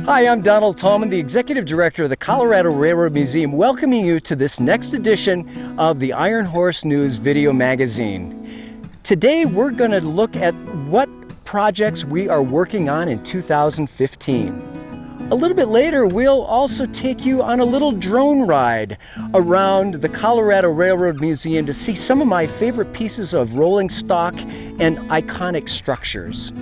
Hi, I'm Donald Tallman, the Executive Director of the Colorado Railroad Museum, welcoming you to this next edition of the Iron Horse News video magazine. Today, we're going to look at what projects we are working on in 2015. A little bit later, we'll also take you on a little drone ride around the Colorado Railroad Museum to see some of my favorite pieces of rolling stock and iconic structures.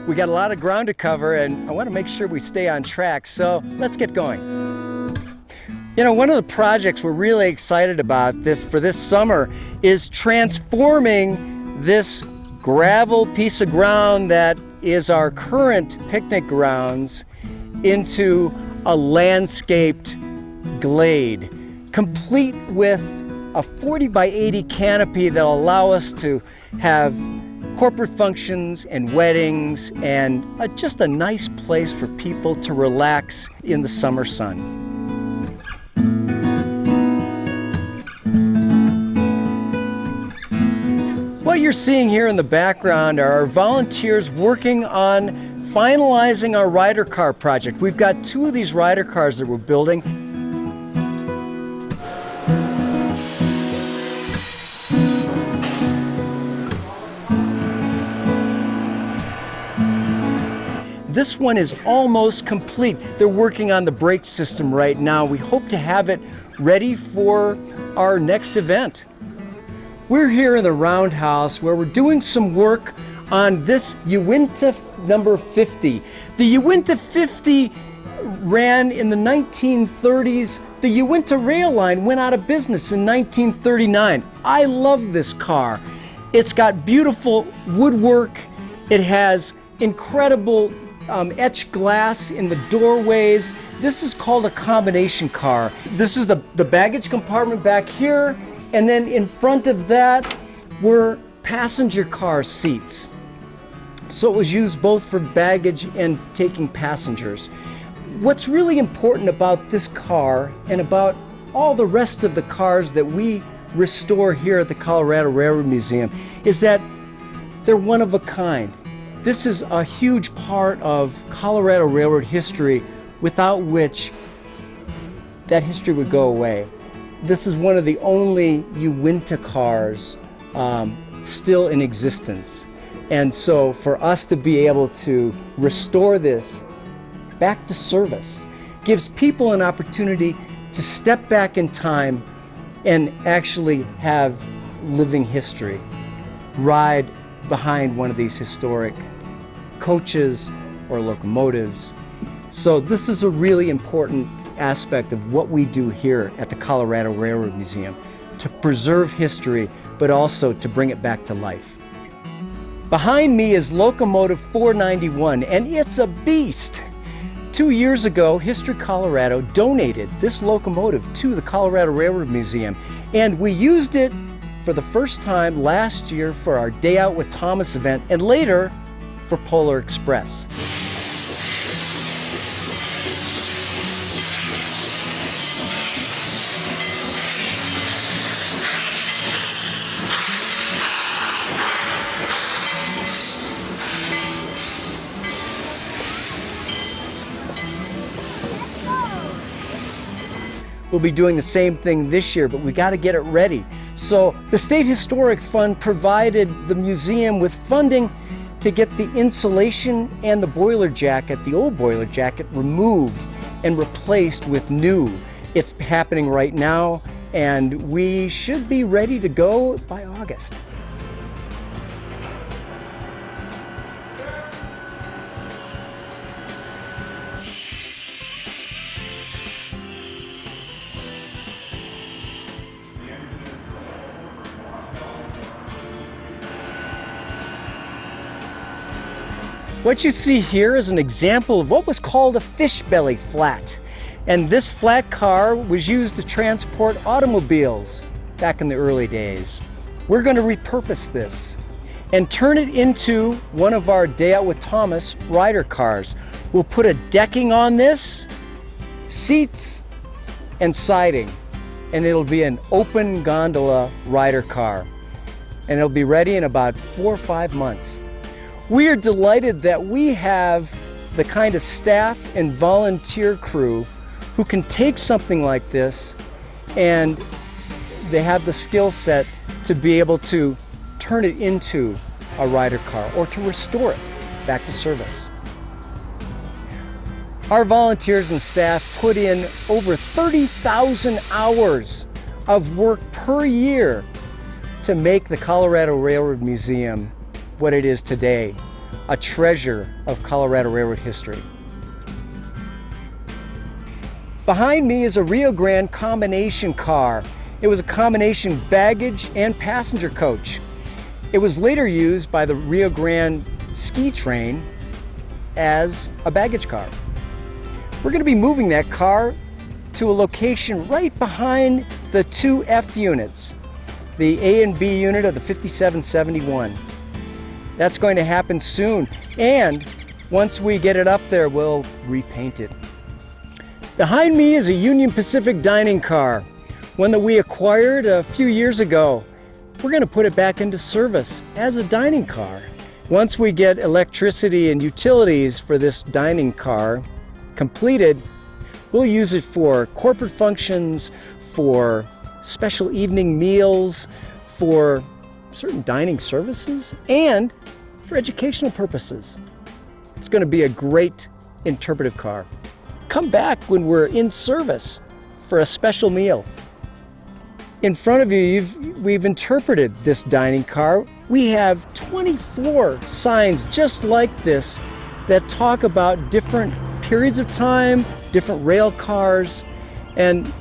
We got a lot of ground to cover, and I want to make sure we stay on track, so let's get going. You know, one of the projects we're really excited about for this summer is transforming this gravel piece of ground that is our current picnic grounds into a landscaped glade, complete with a 40 by 80 canopy that'll allow us to have corporate functions and weddings and just a nice place for people to relax in the summer sun. What you're seeing here in the background are our volunteers working on finalizing our rider car project. We've got 2 of these rider cars that we're building. This one is almost complete. They're working on the brake system right now. We hope to have it ready for our next event. We're here in the Roundhouse where we're doing some work on this Uinta number 50. The Uinta 50 ran in the 1930s. The Uinta rail line went out of business in 1939. I love this car. It's got beautiful woodwork. It has incredible etched glass in the doorways. This is called a combination car. This is the baggage compartment back here, and then in front of that were passenger car seats. So it was used both for baggage and taking passengers. What's really important about this car and about all the rest of the cars that we restore here at the Colorado Railroad Museum is that they're one of a kind. This is a huge part of Colorado Railroad history without which that history would go away. This is one of the only Uinta cars still in existence. And so for us to be able to restore this back to service gives people an opportunity to step back in time and actually have living history, ride behind one of these historic coaches or locomotives. So this is a really important aspect of what we do here at the Colorado Railroad Museum, to preserve history, but also to bring it back to life. Behind me is locomotive 491, and it's a beast. 2 years ago, History Colorado donated this locomotive to the Colorado Railroad Museum, and we used it for the first time last year for our Day Out with Thomas event, and later for Polar Express. We'll be doing the same thing this year, but we got to get it ready. So the State Historic Fund provided the museum with funding to get the insulation and the boiler jacket, the old boiler jacket, removed and replaced with new. It's happening right now, and we should be ready to go by August. What you see here is an example of what was called a fish belly flat. And this flat car was used to transport automobiles back in the early days. We're going to repurpose this and turn it into one of our Day Out with Thomas rider cars. We'll put a decking on this, seats, and siding, and it'll be an open gondola rider car. And it'll be ready in about 4 or 5 months. We are delighted that we have the kind of staff and volunteer crew who can take something like this and they have the skill set to be able to turn it into a Ryder car or to restore it back to service. Our volunteers and staff put in over 30,000 hours of work per year to make the Colorado Railroad Museum what it is today, a treasure of Colorado Railroad history. Behind me is a Rio Grande combination car. It was a combination baggage and passenger coach. It was later used by the Rio Grande ski train as a baggage car. We're going to be moving that car to a location right behind the two F units, the A and B unit of the 5771. That's going to happen soon, and once we get it up there, we'll repaint it. Behind me is a Union Pacific dining car, one that we acquired a few years ago. We're going to put it back into service as a dining car. Once we get electricity and utilities for this dining car completed, we'll use it for corporate functions, for special evening meals, for certain dining services, and for educational purposes. It's going to be a great interpretive car. Come back when we're in service for a special meal. In front of you, we've interpreted this dining car. We have 24 signs just like this that talk about different periods of time, different rail cars, and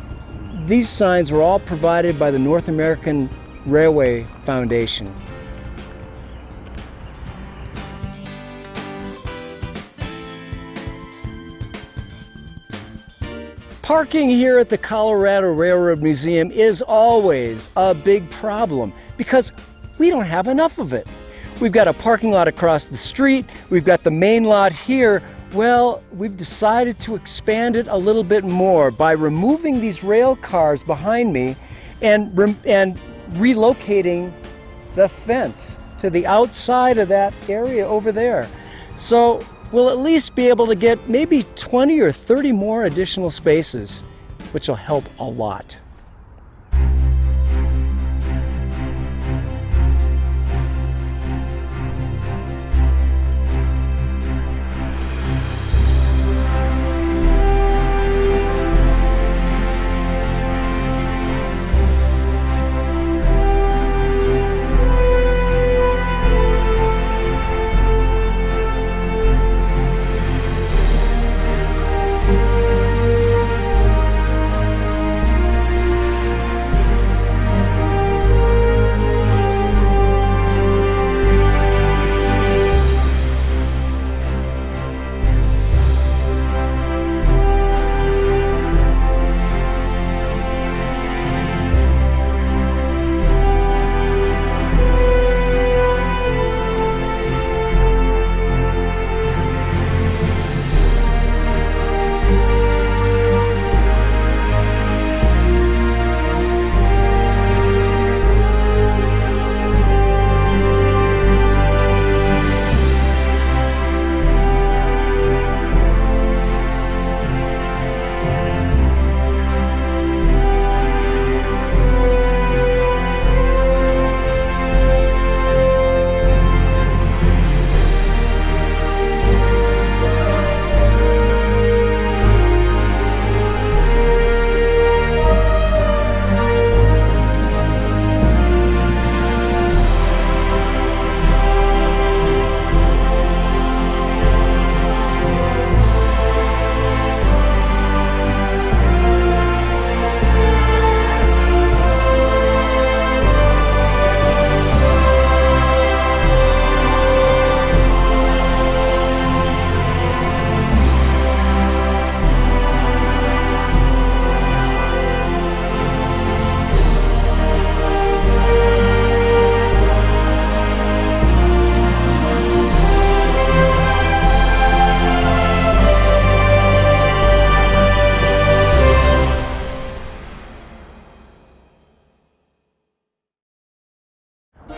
these signs were all provided by the North American Railway Foundation. Parking here at the Colorado Railroad Museum is always a big problem because we don't have enough of it. We've got a parking lot across the street, we've got the main lot here. Well, we've decided to expand it a little bit more by removing these rail cars behind me and relocating the fence to the outside of that area over there. So we'll at least be able to get maybe 20 or 30 more additional spaces, which will help a lot.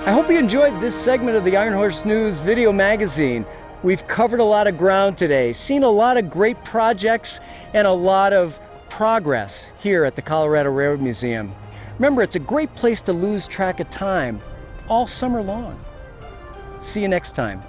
I hope you enjoyed this segment of the Iron Horse News video magazine. We've covered a lot of ground today, seen a lot of great projects and a lot of progress here at the Colorado Railroad Museum. Remember, it's a great place to lose track of time all summer long. See you next time.